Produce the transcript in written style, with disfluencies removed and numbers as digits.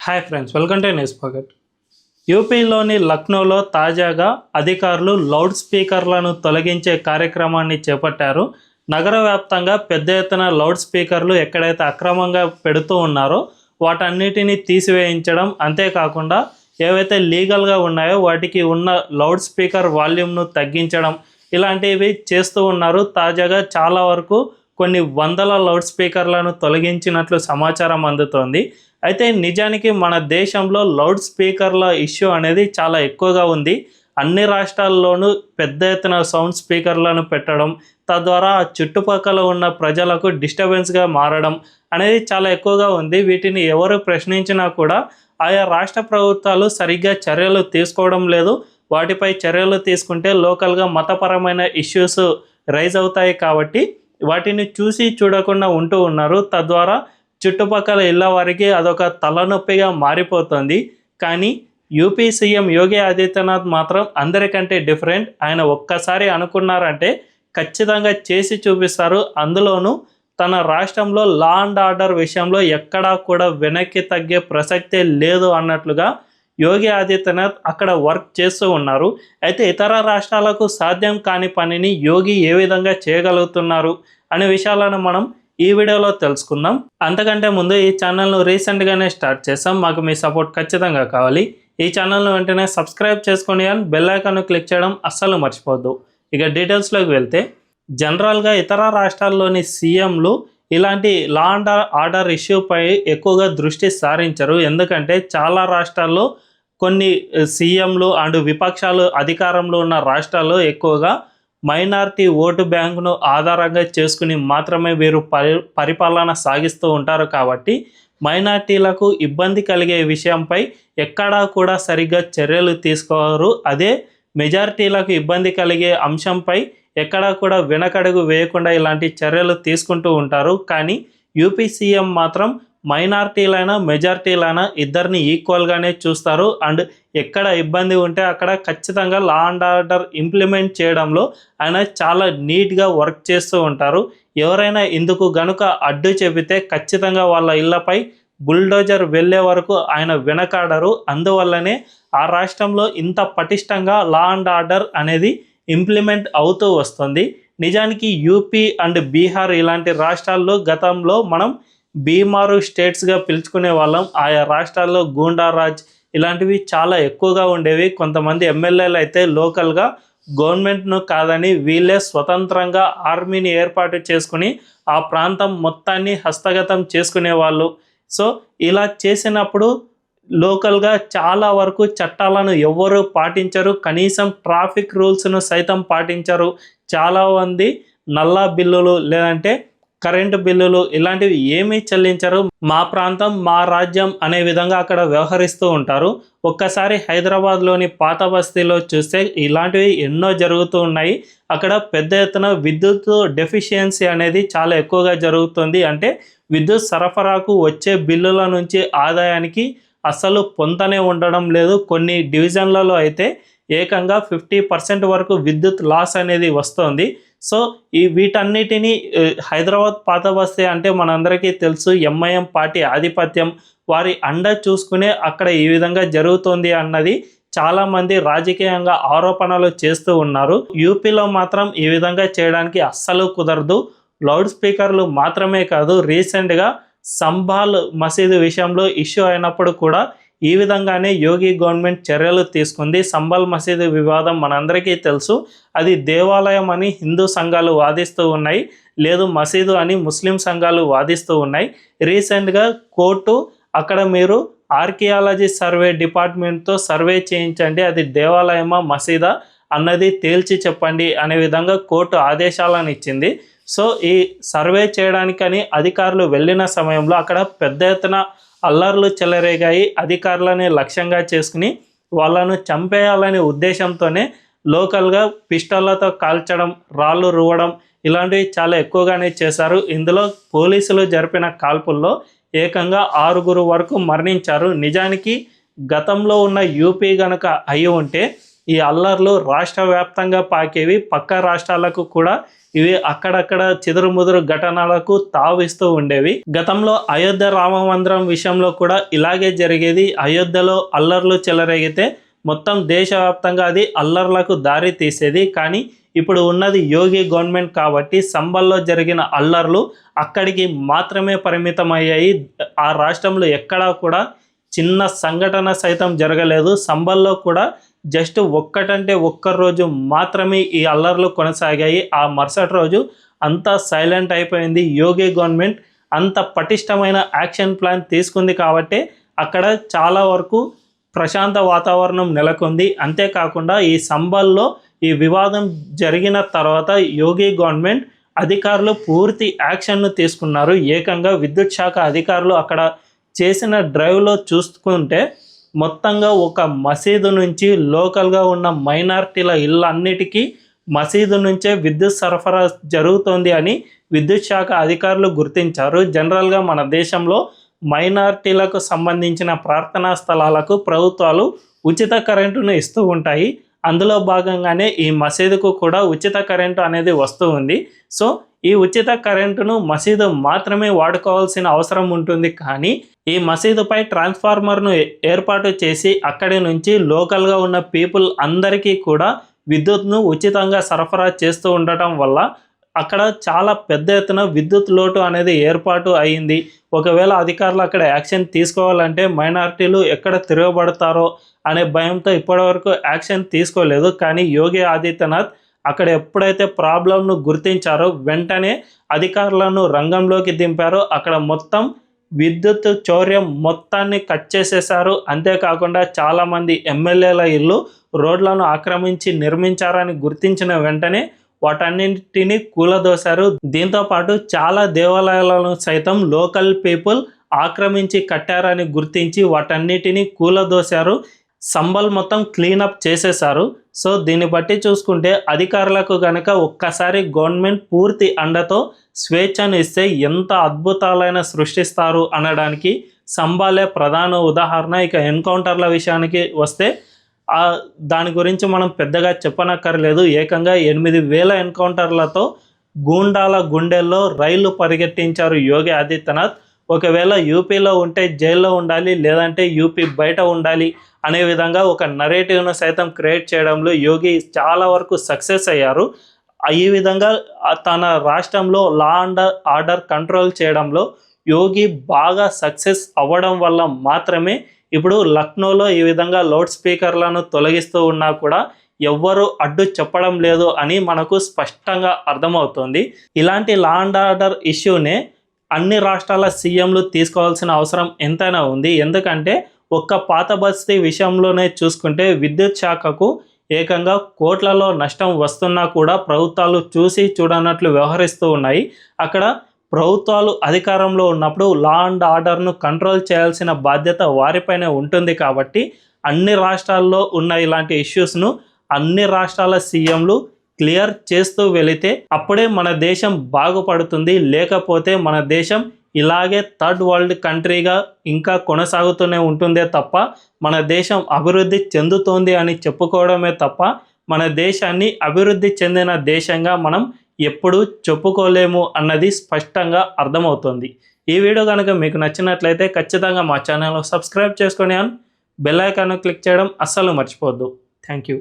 Hi friends, welcome to news pocket. యూపీలోని లక్నోలో తాజాగా అధికారులు లౌడ్ స్పీకర్లను తొలగించే కార్యక్రమాన్ని చేపట్టారు. నగర వ్యాప్తంగా పెద్ద ఎత్తున లౌడ్ స్పీకర్లు ఎక్కడైతే అక్రమంగా పెడుతూ ఉన్నారో వాటన్నిటిని తీసివేయించడం, అంతేకాకుండా ఏవైతే లీగల్గా ఉన్నాయో వాటికి ఉన్న లౌడ్ స్పీకర్ వాల్యూమ్ను తగ్గించడం ఇలాంటివి చేస్తూ ఉన్నారు. తాజాగా చాలా వరకు కొన్ని వందల లౌడ్ స్పీకర్లను తొలగించినట్లు సమాచారం అందుతోంది. అయితే నిజానికి మన దేశంలో లౌడ్ స్పీకర్ల ఇష్యూ అనేది చాలా ఎక్కువగా ఉంది. అన్ని రాష్ట్రాల్లోనూ పెద్ద ఎత్తున సౌండ్ స్పీకర్లను పెట్టడం, తద్వారా చుట్టుపక్కల ఉన్న ప్రజలకు డిస్టర్బెన్స్గా మారడం అనేది చాలా ఎక్కువగా ఉంది. వీటిని ఎవరు ప్రశ్నించినా కూడా ఆయా రాష్ట్ర ప్రభుత్వాలు సరిగ్గా చర్యలు తీసుకోవడం లేదు. వాటిపై చర్యలు తీసుకుంటే లోకల్గా మతపరమైన ఇష్యూస్ రైజ్ అవుతాయి కాబట్టి వాటిని చూసి చూడకుండా ఉంటూ ఉన్నారు. తద్వారా చుట్టుపక్కల ఇళ్ళ వారికి అదొక తలనొప్పిగా మారిపోతుంది. కానీ యూపీ సీఎం యోగి ఆదిత్యనాథ్ మాత్రం అందరికంటే డిఫరెంట్. ఆయన ఒక్కసారి అనుకున్నారంటే ఖచ్చితంగా చేసి చూపిస్తారు. అందులోనూ తన రాష్ట్రంలో లా అండ్ ఆర్డర్ విషయంలో ఎక్కడా కూడా వెనక్కి తగ్గే ప్రసక్తే లేదు అన్నట్లుగా యోగి ఆదిత్యనాథ్ అక్కడ వర్క్ చేస్తూ ఉన్నారు. అయితే ఇతర రాష్ట్రాలకు సాధ్యం కాని పనిని యోగి ఏ విధంగా చేయగలుగుతున్నారు అనే విషయాలను మనం ఈ వీడియోలో తెలుసుకుందాం. అంతకంటే ముందు ఈ ఛానల్ను రీసెంట్గానే స్టార్ట్ చేసాం. మాకు మీ సపోర్ట్ ఖచ్చితంగా కావాలి. ఈ ఛానల్ను వెంటనే సబ్స్క్రైబ్ చేసుకొని అని బెల్ ఐకాన్ను క్లిక్ చేయడం అస్సలు మర్చిపోద్దు. ఇక డీటెయిల్స్లోకి వెళ్తే, జనరల్గా ఇతర రాష్ట్రాల్లోని సీఎంలు ఇలాంటి లా అండ్ ఆర్డర్ ఇష్యూపై ఎక్కువగా దృష్టి సారించరు. ఎందుకంటే చాలా రాష్ట్రాల్లో కొన్ని సీఎంలు అండ్ విపక్షాలు అధికారంలో ఉన్న రాష్ట్రాల్లో ఎక్కువగా మైనారిటీ ఓటు బ్యాంకును ఆధారంగా చేసుకుని మాత్రమే వీరు పరిపాలన సాగిస్తూ ఉంటారు. కాబట్టి మైనారిటీలకు ఇబ్బంది కలిగే విషయంపై ఎక్కడా కూడా సరిగ్గా చర్యలు తీసుకోరు. అదే మెజారిటీలకు ఇబ్బంది కలిగే అంశంపై ఎక్కడా కూడా వెనకడుగు వేయకుండా ఇలాంటి చర్యలు తీసుకుంటూ ఉంటారు. కానీ యూపీ సీఎం మాత్రం మైనారిటీలైనా మెజారిటీలైనా ఇద్దరిని ఈక్వల్గానే చూస్తారు. అండ్ ఎక్కడ ఇబ్బంది ఉంటే అక్కడ ఖచ్చితంగా లా అండ్ ఆర్డర్ ఇంప్లిమెంట్ చేయడంలో ఆయన చాలా నీట్గా వర్క్ చేస్తూ ఉంటారు. ఎవరైనా ఇందుకు గనుక అడ్డు చెబితే ఖచ్చితంగా వాళ్ళ ఇళ్లపై బుల్డోజర్ వెళ్ళే వరకు ఆయన వెనకాడరు. అందువల్లనే ఆ రాష్ట్రంలో ఇంత పటిష్టంగా లా అండ్ ఆర్డర్ అనేది ఇంప్లిమెంట్ అవుతూ వస్తుంది. నిజానికి యూపీ అండ్ బీహార్ ఇలాంటి రాష్ట్రాల్లో గతంలో మనం బీమారు స్టేట్స్గా పిలుచుకునే వాళ్ళం. ఆయా రాష్ట్రాల్లో గూండారాజ్ ఇలాంటివి చాలా ఎక్కువగా ఉండేవి. కొంతమంది ఎమ్మెల్యేలు అయితే లోకల్గా గవర్నమెంట్ను కాదని వీళ్ళే స్వతంత్రంగా ఆర్మీని ఏర్పాటు చేసుకుని ఆ ప్రాంతం మొత్తాన్ని హస్తగతం చేసుకునే వాళ్ళు. సో ఇలా చేసినప్పుడు లోకల్గా చాలా వరకు చట్టాలను ఎవ్వరూ పాటించరు. కనీసం ట్రాఫిక్ రూల్స్ను సైతం పాటించరు. చాలామంది నల్లా బిల్లులు లేదంటే కరెంటు బిల్లులు ఇలాంటివి ఏమీ చెల్లించరు. మా ప్రాంతం మా రాజ్యం అనే విధంగా అక్కడ వ్యవహరిస్తూ ఉంటారు. ఒక్కసారి హైదరాబాద్లోని పాత బస్తీలో చూస్తే ఇలాంటివి ఎన్నో జరుగుతూ ఉన్నాయి. అక్కడ పెద్ద ఎత్తున విద్యుత్ డెఫిషియన్సీ అనేది చాలా ఎక్కువగా జరుగుతుంది. అంటే విద్యుత్ సరఫరాకు వచ్చే బిల్లుల నుంచి ఆదాయానికి అసలు పొంతనే ఉండడం లేదు. కొన్ని డివిజన్లలో అయితే ఏకంగా 50% వరకు విద్యుత్ లాస్ అనేది వస్తుంది. సో వీటన్నిటినీ హైదరాబాద్ పాత బస్తీ అంటే మనందరికీ తెలుసు, ఎంఐఎం పార్టీ ఆధిపత్యం, వారి అండ చూసుకునే అక్కడ ఈ విధంగా జరుగుతుంది అన్నది చాలామంది రాజకీయంగా ఆరోపణలు చేస్తూ ఉన్నారు. యూపీలో మాత్రం ఈ విధంగా చేయడానికి అస్సలు కుదరదు. లౌడ్ స్పీకర్లు మాత్రమే కాదు, రీసెంట్గా సంభాల్ మసీదు విషయంలో ఇష్యూ అయినప్పుడు కూడా ఈ విధంగానే యోగి గవర్నమెంట్ చర్యలు తీసుకుంది. సంభల్ మసీదు వివాదం మనందరికీ తెలుసు. అది దేవాలయం అని హిందూ సంఘాలు వాదిస్తూ ఉన్నాయి, లేదు మసీదు అని ముస్లిం సంఘాలు వాదిస్తూ ఉన్నాయి. రీసెంట్గా కోర్టు అక్కడ మీరు ఆర్కియాలజీ సర్వే డిపార్ట్మెంట్తో సర్వే చేయించండి, అది దేవాలయమా మసీదా అన్నది తేల్చి చెప్పండి అనే విధంగా కోర్టు ఆదేశాలను ఇచ్చింది. సో ఈ సర్వే చేయడానికని అధికారులు వెళ్ళిన సమయంలో అక్కడ పెద్ద ఎత్తున అల్లర్లు చెలరేగాయి. అధికారులని లక్ష్యంగా చేసుకుని వాళ్ళను చంపేయాలనే ఉద్దేశంతోనే లోకల్గా పిస్టళ్లతో కాల్చడం, రాళ్ళు రువ్వడం ఇలాంటివి చాలా ఎక్కువగానే చేశారు. ఇందులో పోలీసులు జరిపిన కాల్పుల్లో ఏకంగా 6 వరకు మరణించారు. నిజానికి గతంలో ఉన్న యూపీ గనక అయి ఉంటే ఈ అల్లర్లు రాష్ట్ర వ్యాప్తంగా పాకేవి, పక్క రాష్ట్రాలకు కూడా ఇవి అక్కడక్కడ చెదురుముదురు ఘటనలకు తావిస్తూ ఉండేవి. గతంలో అయోధ్య రామ మందిరం విషయంలో కూడా ఇలాగే జరిగేది. అయోధ్యలో అల్లర్లు చెలరేగితే మొత్తం దేశవ్యాప్తంగా అది అల్లర్లకు దారి తీసేది. కానీ ఇప్పుడు ఉన్నది యోగి గవర్నమెంట్ కాబట్టి సంబల్లో జరిగిన అల్లర్లు అక్కడికి మాత్రమే పరిమితమయ్యాయి. ఆ రాష్ట్రంలో ఎక్కడా కూడా చిన్న సంఘటన సైతం జరగలేదు. సంబల్లో కూడా జస్ట్ ఒక్కటంటే ఒక్క రోజు మాత్రమే ఈ అల్లర్లు కొనసాగాయి. ఆ మరుసటి రోజు అంతా సైలెంట్ అయిపోయింది. యోగి గవర్నమెంట్ అంత పటిష్టమైన యాక్షన్ ప్లాన్ తీసుకుంది కాబట్టి అక్కడ చాలా వరకు ప్రశాంత వాతావరణం నెలకొంది. అంతేకాకుండా ఈ సంబల్లో ఈ వివాదం జరిగిన తర్వాత యోగి గవర్నమెంట్ అధికారులు పూర్తి యాక్షన్ను తీసుకున్నారు. ఏకంగా విద్యుత్ శాఖ అధికారులు అక్కడ చేసిన డ్రైవ్లో చూసుకుంటే మొత్తంగా ఒక మసీదు నుంచి లోకల్గా ఉన్న మైనారిటీల ఇళ్ళన్నిటికీ మసీదు నుంచే విద్యుత్ సరఫరా జరుగుతోంది అని విద్యుత్ శాఖ అధికారులు గుర్తించారు. జనరల్గా మన దేశంలో మైనారిటీలకు సంబంధించిన ప్రార్థనా స్థలాలకు ప్రభుత్వాలు ఉచిత కరెంటును ఇస్తూ ఉంటాయి. అందులో భాగంగానే ఈ మసీదుకు కూడా ఉచిత కరెంటు అనేది వస్తూ ఉంది. సో ఈ ఉచిత కరెంటును మసీదు మాత్రమే వాడుకోవాల్సిన అవసరం ఉంటుంది. కానీ ఈ మసీదుపై ట్రాన్స్ఫార్మర్ను ఏర్పాటు చేసి అక్కడి నుంచి లోకల్గా ఉన్న పీపుల్ అందరికీ కూడా విద్యుత్ను ఉచితంగా సరఫరా చేస్తూ ఉండటం వల్ల అక్కడ చాలా పెద్ద ఎత్తున విద్యుత్ లోటు అనేది ఏర్పాటు అయింది. ఒకవేళ అధికారులు అక్కడ యాక్షన్ తీసుకోవాలంటే మైనారిటీలు ఎక్కడ తిరగబడతారో అనే భయంతో ఇప్పటివరకు యాక్షన్ తీసుకోలేదు. కానీ యోగి ఆదిత్యనాథ్ అక్కడ ఎప్పుడైతే ప్రాబ్లంను గుర్తించారో వెంటనే అధికారులను రంగంలోకి దింపారో అక్కడ మొత్తం విద్యుత్ చౌర్యం మొత్తాన్ని కట్ చేసేశారు. అంతేకాకుండా చాలామంది ఎమ్మెల్యేల ఇల్లు రోడ్లను ఆక్రమించి నిర్మించారని గుర్తించిన వెంటనే వాటన్నింటినీ కూలదోశారు. దీంతో పాటు చాలా దేవాలయాలను సైతం లోకల్ పీపుల్ ఆక్రమించి కట్టారని గుర్తించి వాటన్నిటినీ కూలదోశారు. సంబల్ మొత్తం క్లీనప్ చేసేశారు. సో దీన్ని బట్టి చూసుకుంటే అధికారులకు కనుక ఒక్కసారి గవర్నమెంట్ పూర్తి అండతో స్వేచ్ఛను ఇస్తే ఎంత అద్భుతాలైన సృష్టిస్తారు అనడానికి సంబాలే ప్రధాన ఉదాహరణ. ఇక ఎన్కౌంటర్ల విషయానికి వస్తే దాని గురించి మనం పెద్దగా చెప్పనక్కర్లేదు. ఏకంగా 8,000 ఎన్కౌంటర్లతో గూండాల గుండెల్లో రైళ్లు పరిగెట్టించారు యోగి ఆదిత్యనాథ్. ఒకవేళ యూపీలో ఉంటే జైల్లో ఉండాలి, లేదంటే యూపీ బయట ఉండాలి అనే విధంగా ఒక నరేటివ్ను సైతం క్రియేట్ చేయడంలో యోగి చాలా వరకు సక్సెస్ అయ్యారు. ఈ విధంగా తన రాష్ట్రంలో లా అండ్ ఆర్డర్ కంట్రోల్ చేయడంలో యోగి బాగా సక్సెస్ అవ్వడం వల్ల మాత్రమే ఇప్పుడు లక్నోలో ఈ విధంగా లౌడ్ స్పీకర్లను తొలగిస్తూ ఉన్నా కూడా ఎవ్వరూ అడ్డు చెప్పడం లేదు అని మనకు స్పష్టంగా అర్థమవుతుంది. ఇలాంటి లా అండ్ ఆర్డర్ ఇష్యూనే అన్ని రాష్ట్రాల సీఎంలు తీసుకోవాల్సిన అవసరం ఎంతైనా ఉంది. ఎందుకంటే ఒక్క పాత బస్తీ విషయంలోనే చూసుకుంటే విద్యుత్ శాఖకు ఏకంగా కోట్లలో నష్టం వస్తున్నా కూడా ప్రభుత్వాలు చూసి చూడనట్లు వ్యవహరిస్తూ ఉన్నాయి. అక్కడ ప్రభుత్వాలు అధికారంలో ఉన్నప్పుడు లా అండ్ ఆర్డర్ను కంట్రోల్ చేయాల్సిన బాధ్యత వారిపైనే ఉంటుంది. కాబట్టి అన్ని రాష్ట్రాల్లో ఉన్న ఇలాంటి ఇష్యూస్ను అన్ని రాష్ట్రాల సీఎంలు క్లియర్ చేస్తూ వెళితే అప్పుడే మన దేశం బాగుపడుతుంది. లేకపోతే మన దేశం ఇలాగే థర్డ్ వరల్డ్ కంట్రీగా ఇంకా కొనసాగుతూనే ఉంటుందే తప్ప మన దేశం అభివృద్ధి చెందుతోంది అని చెప్పుకోవడమే తప్ప మన దేశాన్ని అభివృద్ధి చెందిన దేశంగా మనం ఎప్పుడూ చెప్పుకోలేము అన్నది స్పష్టంగా అర్థమవుతుంది. ఈ వీడియో కనుక మీకు నచ్చినట్లయితే ఖచ్చితంగా మా ఛానల్ను సబ్స్క్రైబ్ చేసుకొని బెల్ ఐకాన్ను క్లిక్ చేయడం అస్సలు మర్చిపోవద్దు. Thank you.